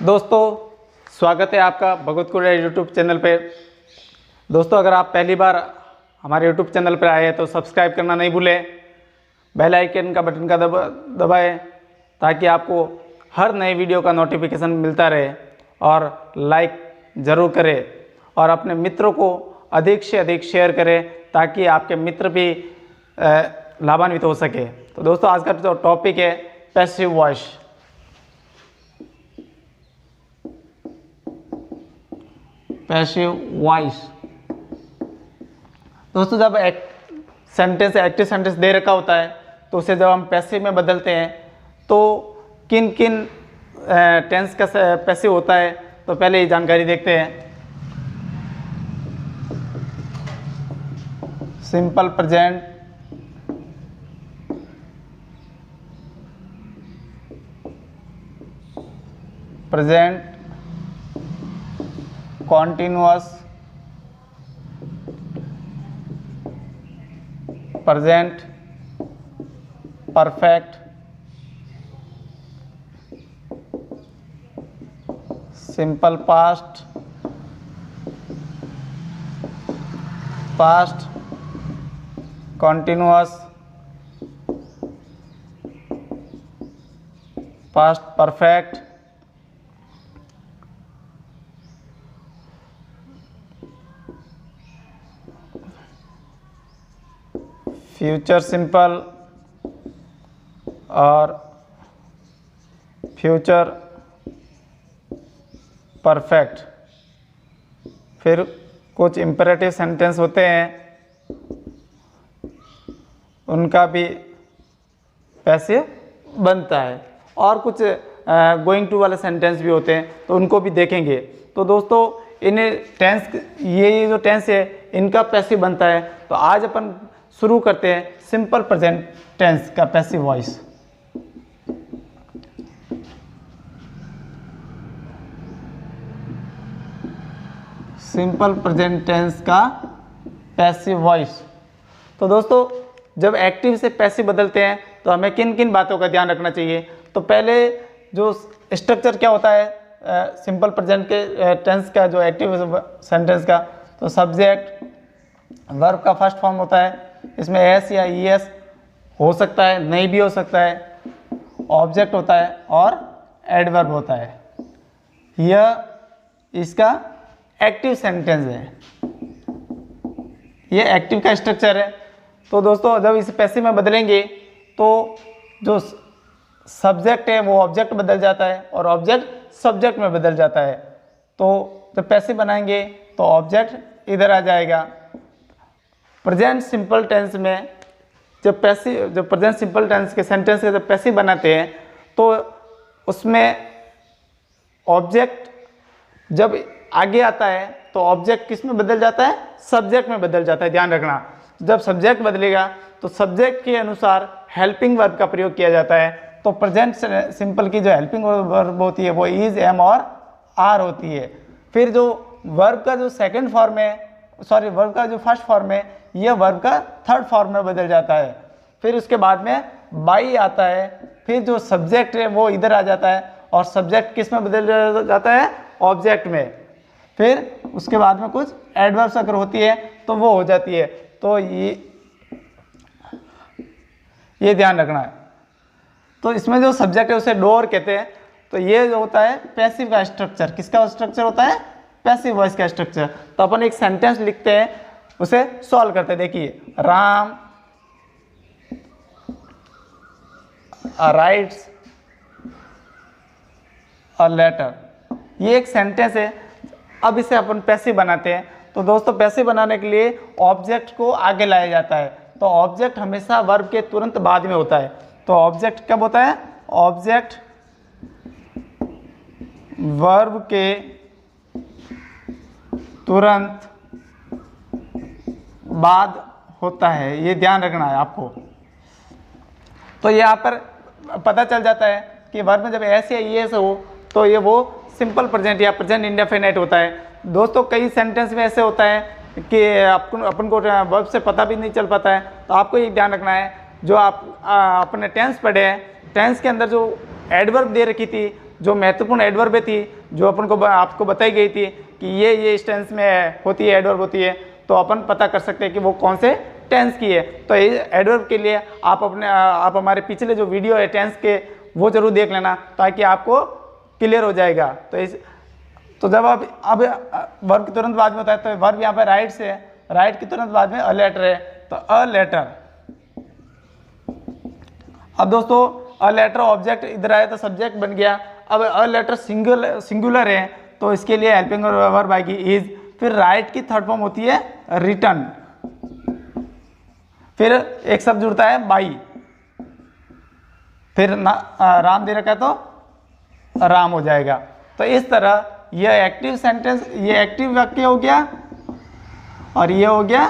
दोस्तों स्वागत है आपका भगवत कुरिया यूट्यूब चैनल पे। दोस्तों अगर आप पहली बार हमारे यूट्यूब चैनल पर आए हैं तो सब्सक्राइब करना नहीं भूलें, बेल आइकन का बटन का दबाएं ताकि आपको हर नए वीडियो का नोटिफिकेशन मिलता रहे, और लाइक ज़रूर करें और अपने मित्रों को अधिक से अधिक शेयर करें ताकि आपके मित्र भी लाभान्वित हो सके। तो दोस्तों आज का जो टॉपिक है पैसिव वॉइस। पैसिव वॉइस दोस्तों, जब एक्टिव सेंटेंस दे रखा होता है तो उसे जब हम पैसिव में बदलते हैं तो किन किन टेंस का पैसिव होता है, तो पहले ये जानकारी देखते हैं। Simple present, present continuous, present perfect, simple past, past continuous, past perfect, future simple और फ्यूचर परफेक्ट। फिर कुछ इम्पेरेटिव सेंटेंस होते हैं, उनका भी पैसिव बनता है, और कुछ गोइंग टू वाले सेंटेंस भी होते हैं तो उनको भी देखेंगे। तो दोस्तों इन्हें टेंस, ये जो टेंस है इनका पैसिव बनता है। तो आज अपन शुरू करते हैं सिंपल प्रेजेंट टेंस का passive voice. Simple present tense का पैसिव वॉइस। तो दोस्तों जब एक्टिव से पैसिव बदलते हैं तो हमें किन किन बातों का ध्यान रखना चाहिए। तो पहले जो स्ट्रक्चर क्या होता है सिंपल प्रेजेंट के टेंस का, जो एक्टिव सेंटेंस का, तो सब्जेक्ट वर्ब का फर्स्ट फॉर्म होता है, इसमें एस या ई एस हो सकता है, नहीं भी हो सकता है, ऑब्जेक्ट होता है और एडवर्ब होता है। यह इसका एक्टिव सेंटेंस है, ये एक्टिव का स्ट्रक्चर है। तो दोस्तों जब इसे पैसिव में बदलेंगे तो जो सब्जेक्ट है वो ऑब्जेक्ट बदल जाता है और ऑब्जेक्ट सब्जेक्ट में बदल जाता है। तो जब पैसिव बनाएंगे तो ऑब्जेक्ट इधर आ जाएगा। प्रेजेंट सिंपल टेंस में जब प्रेजेंट सिंपल टेंस के सेंटेंस के जब पैसिव बनाते हैं तो उसमें ऑब्जेक्ट जब आगे आता है तो ऑब्जेक्ट किस में बदल जाता है, सब्जेक्ट में बदल जाता है। ध्यान रखना, जब सब्जेक्ट बदलेगा तो सब्जेक्ट के अनुसार हेल्पिंग वर्ब का प्रयोग किया जाता है। तो प्रेजेंट सिंपल की जो हेल्पिंग वर्ब होती है वो इज, एम और आर होती है। फिर जो वर्ब का जो सेकंड फॉर्म है, वर्ब का जो फर्स्ट फॉर्म है, यह वर्ब का थर्ड फॉर्म में बदल जाता है। फिर उसके बाद में बाई आता है, फिर जो सब्जेक्ट है वो इधर आ जाता है और सब्जेक्ट किस में बदल जाता है, ऑब्जेक्ट में। फिर उसके बाद में कुछ एडवर्ब्स अगर होती है तो वो हो जाती है। तो ये ध्यान रखना है। तो इसमें जो सब्जेक्ट है उसे डोर कहते हैं। तो ये जो होता है पैसिव का स्ट्रक्चर, किसका स्ट्रक्चर होता है, पैसिव वॉइस का स्ट्रक्चर। तो अपन एक सेंटेंस लिखते हैं, उसे सॉल्व करते हैं। देखिए, राम राइट्स अ लेटर, ये एक सेंटेंस है। अब इसे अपन पैसिव बनाते हैं। तो दोस्तों पैसिव बनाने के लिए ऑब्जेक्ट को आगे लाया जाता है। तो ऑब्जेक्ट हमेशा वर्ब के तुरंत बाद में होता है। तो ऑब्जेक्ट कब होता है, ऑब्जेक्ट वर्ब के तुरंत बाद होता है, ये ध्यान रखना है आपको। तो यहाँ पर पता चल जाता है कि वर्ब में जब एस या ई एस हो तो ये वो सिंपल प्रेजेंट या प्रेजेंट इंडेफिनिट होता है। दोस्तों कई सेंटेंस में ऐसे होता है कि अपन को वर्ब से पता भी नहीं चल पाता है। तो आपको ये ध्यान रखना है, जो आप अपने टेंस पढ़े हैं, टेंस के अंदर जो एडवर्ब दे रखी थी, जो महत्वपूर्ण एडवर्ब थी जो अपन को आपको बताई गई थी कि ये इस टेंस में होती है, एडवर्ब होती है, तो अपन पता कर सकते हैं कि वो कौन से टेंस की है। तो एडवर्ब के लिए आप हमारे पिछले जो वीडियो है टेंस के वो जरूर देख लेना ताकि आपको क्लियर हो जाएगा। तो जब अब वर्ब के तुरंत बाद में होता है तो वर्ब यहाँ पे राइट से है, राइट के तुरंत बाद में अ लेटर है, तो अ लेटर। अब दोस्तों अ लेटर ऑब्जेक्ट इधर आया तो सब्जेक्ट बन गया। अब अ लेटर सिंगुलर है तो इसके लिए हेल्पिंग वर्ब आएगी इज। फिर राइट की थर्ड फॉर्म होती है रिटर्न। फिर एक शब्द जुड़ता है बाई। फिर राम दे रखा है तो राम हो जाएगा। तो इस तरह यह एक्टिव सेंटेंस, ये एक्टिव वाक्य हो गया और ये हो गया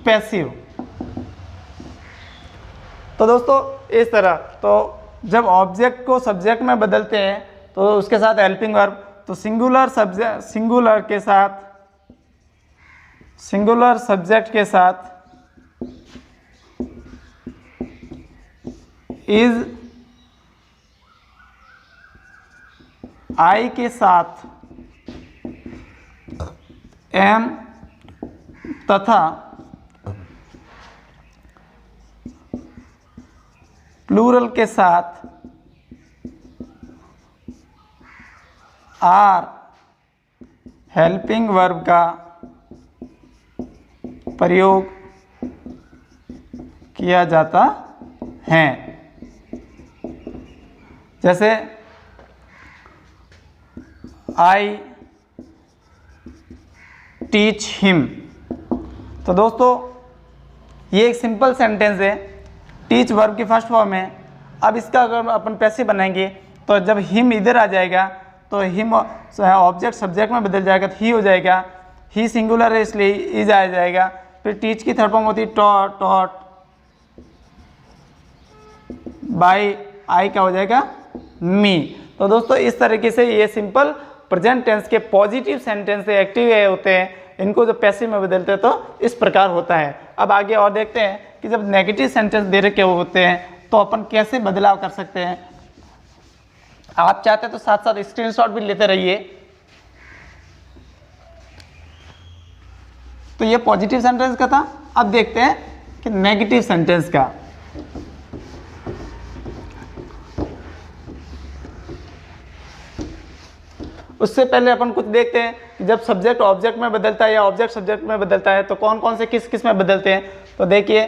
पैसिव। तो दोस्तों इस तरह तो जब ऑब्जेक्ट को सब्जेक्ट में बदलते हैं तो उसके साथ हेल्पिंग वर्ब, तो सिंगुलर सब्जेक्ट के साथ इज, आई के साथ एम तथा प्लूरल के साथ आर हेल्पिंग वर्ब का प्रयोग किया जाता है। जैसे आई टीच हिम। तो दोस्तों ये एक सिंपल सेंटेंस है, टीच वर्ब की फर्स्ट फॉर्म है। अब इसका अगर अपन पैसिव बनाएंगे तो जब हिम इधर आ जाएगा तो हिम ऑब्जेक्ट सब्जेक्ट में बदल जाएगा तो ही हो जाएगा। ही सिंगुलर है इसलिए इज आ जाएगा। फिर टीच की थर्ड फॉर्म होती है टॉट, बाय आई का हो जाएगा मी। तो दोस्तों इस तरीके से ये सिंपल प्रेजेंट टेंस के पॉजिटिव सेंटेंस एक्टिव होते हैं, इनको जब पैसिव में बदलते हैं तो इस प्रकार होता है। अब आगे और देखते हैं कि जब नेगेटिव सेंटेंस दे रखे होते हैं तो अपन कैसे बदलाव कर सकते हैं। आप चाहते हैं तो साथ साथ स्क्रीनशॉट भी लेते रहिए। तो ये पॉजिटिव सेंटेंस का था। अब देखते हैं कि नेगेटिव सेंटेंस का। उससे पहले अपन कुछ देखते हैं कि जब सब्जेक्ट ऑब्जेक्ट में बदलता है या ऑब्जेक्ट सब्जेक्ट में बदलता है तो कौन कौन से किस में बदलते हैं। तो देखिए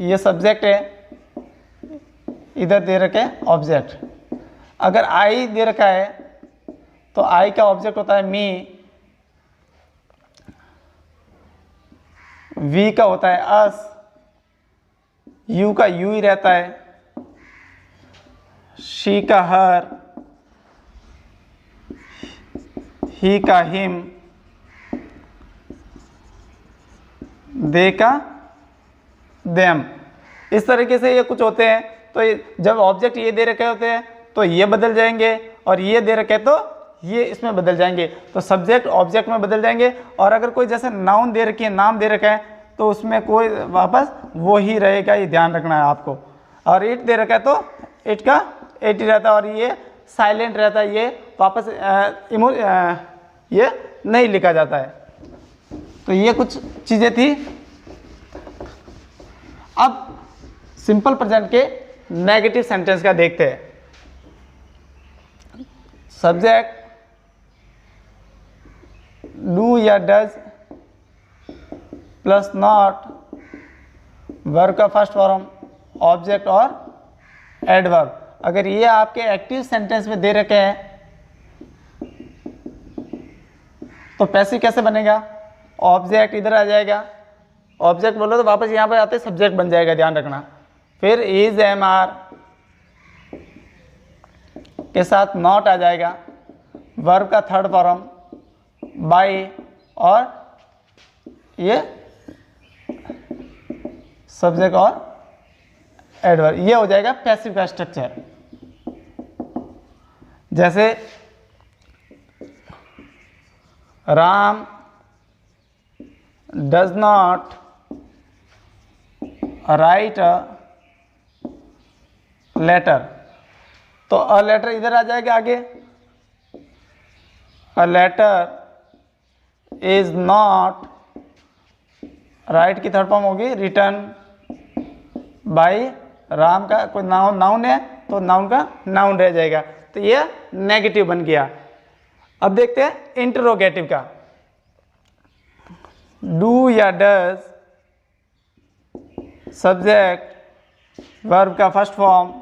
ये सब्जेक्ट है, इधर दे रखा है ऑब्जेक्ट। अगर आई दे रखा है तो आई का ऑब्जेक्ट होता है मी, वी का होता है अस, यू का यू ही रहता है, शी का हर, ही का हिम, दे का देम। इस तरीके से ये कुछ होते हैं। तो जब ऑब्जेक्ट ये दे रखे होते हैं तो ये बदल जाएंगे और ये दे रखे तो ये इसमें बदल जाएंगे। तो सब्जेक्ट ऑब्जेक्ट में बदल जाएंगे। और अगर कोई जैसे नाउन दे रखी है, नाम दे रखा है तो उसमें कोई वापस वो ही रहेगा, ये ध्यान रखना है आपको। और इट दे रखा है तो इट का इट ही रहता है और ये साइलेंट रहता है, ये वापस ये नहीं लिखा जाता है। तो ये कुछ चीज़ें थी। अब सिंपल प्रेजेंट के नेगेटिव सेंटेंस का देखते हैं। सब्जेक्ट डू या डज प्लस नॉट, वर्ब का फर्स्ट फॉर्म, ऑब्जेक्ट और एडवर्ब। अगर ये आपके एक्टिव सेंटेंस में दे रखे हैं तो पैसिव कैसे बनेगा। ऑब्जेक्ट इधर आ जाएगा, ऑब्जेक्ट बोलो तो वापस यहाँ पर आते सब्जेक्ट बन जाएगा, ध्यान रखना। फिर इज एम आर के साथ नॉट आ जाएगा, वर्ब का थर्ड फॉर्म बाय और ये सब्जेक्ट और एडवर्ब, ये हो जाएगा पैसिव का स्ट्रक्चर। जैसे Ram does not write a letter. तो अ लेटर इधर आ जाएगा आगे, a letter is not, write की थर्ड फॉर्म होगी रिटर्न बाय राम, का कोई नाउन है तो नाउन का नाउन रह जाएगा, तो ये नेगेटिव बन गया। अब देखते हैं इंटरोगेटिव का। डू या डज, सब्जेक्ट वर्ब का फर्स्ट फॉर्म,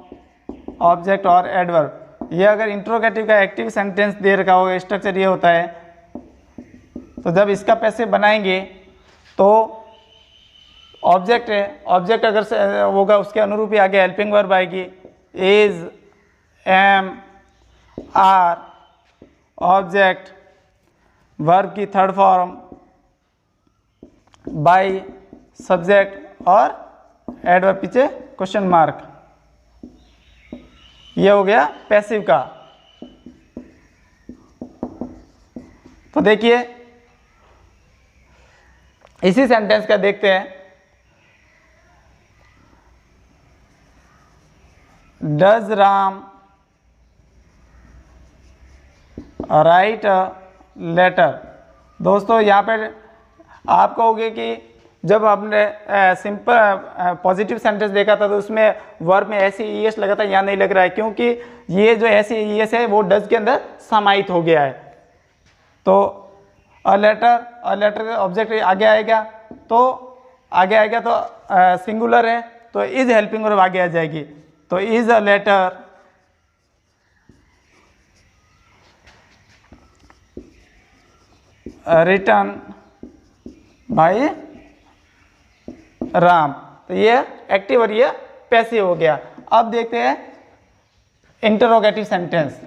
ऑब्जेक्ट और एडवर्ब। ये अगर इंटरोगेटिव का एक्टिव सेंटेंस दे रखा होगा, स्ट्रक्चर ये होता है, तो जब इसका पैसिव बनाएंगे तो ऑब्जेक्ट है, ऑब्जेक्ट अगर से होगा उसके अनुरूप ही आगे हेल्पिंग वर्ब आएगी, is, am, are, object, verb की थर्ड फॉर्म, बाय, सब्जेक्ट और एडवर्ब पीछे क्वेश्चन मार्क। ये हो गया पैसिव का। तो देखिए इसी सेंटेंस का देखते हैं। Does Ram write a letter. दोस्तों यहाँ पर आप कहोगे कि जब आपने सिंपल पॉजिटिव सेंटेंस देखा था तो उसमें वर्ब में ऐसे ईएस लगा था, यहाँ नहीं लग रहा है क्योंकि ये जो ऐसे ईएस है वो डज के अंदर समाहित हो गया है। तो अ लेटर ऑब्जेक्ट आगे आएगा, तो आगे आएगा तो सिंगुलर है तो इज हेल्पिंग वर्ब आगे आ जाएगी, तो is a letter written by Ram. तो ये एक्टिव और ये पैसिव हो गया। अब देखते हैं इंटरोगेटिव सेंटेंस।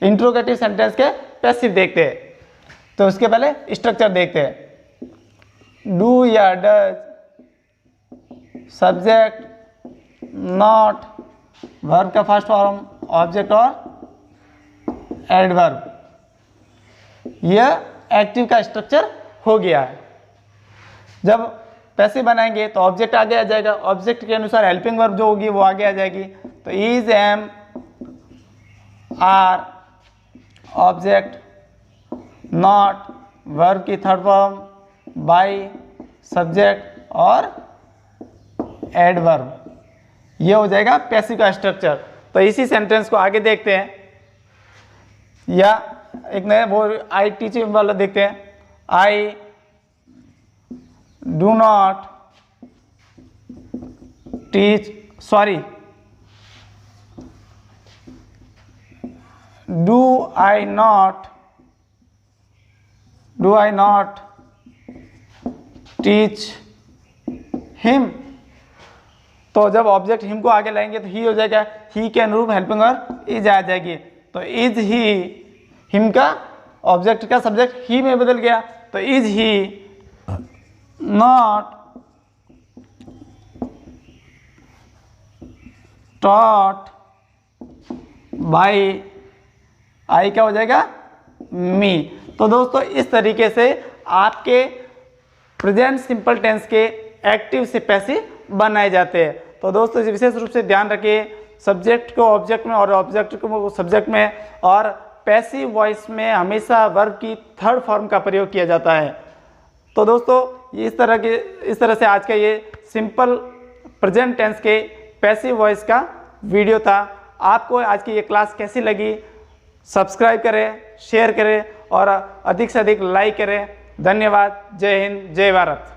इंटरोगेटिव सेंटेंस के पैसिव देखते हैं, तो उसके पहले स्ट्रक्चर देखते हैं। डू या डज, सब्जेक्ट नॉट, वर्ब का फर्स्ट फॉर्म, ऑब्जेक्ट और एडवर्ब। यह एक्टिव का स्ट्रक्चर हो गया है। जब पैसिव बनाएंगे तो ऑब्जेक्ट आगे आ जाएगा, ऑब्जेक्ट के अनुसार हेल्पिंग वर्ब जो होगी वो आगे आ जाएगी, तो is, am, are, object, not, verb की थर्ड फॉर्म, बाय, सब्जेक्ट और एडवर्ब। ये हो जाएगा पैसिव का स्ट्रक्चर। तो इसी सेंटेंस को आगे देखते हैं, या एक नया वो आई टीचिंग वाला देखते हैं। I do not teach, sorry, do I not teach him. तो जब ऑब्जेक्ट हिम को आगे लाएंगे तो ही हो जाएगा, ही के अनुरूप हेल्पिंग वर्ब इज आ जाएगी, तो इज ही, हिम का ऑब्जेक्ट का सब्जेक्ट ही में बदल गया, तो इज ही नॉट टॉट बाय, आई क्या हो जाएगा, मी। तो दोस्तों इस तरीके से आपके प्रेजेंट सिंपल टेंस के एक्टिव से पैसिव बनाए जाते हैं। तो दोस्तों विशेष रूप से ध्यान रखिए, सब्जेक्ट को ऑब्जेक्ट में और ऑब्जेक्ट को सब्जेक्ट में, और पैसिव वॉइस में हमेशा वर्ब की थर्ड फॉर्म का प्रयोग किया जाता है। तो दोस्तों इस तरह से आज का ये सिंपल प्रेजेंट टेंस के पैसिव वॉइस का वीडियो था। आपको आज की ये क्लास कैसी लगी? सब्सक्राइब करें, शेयर करें और अधिक से अधिक लाइक करें। धन्यवाद। जय हिंद, जय भारत।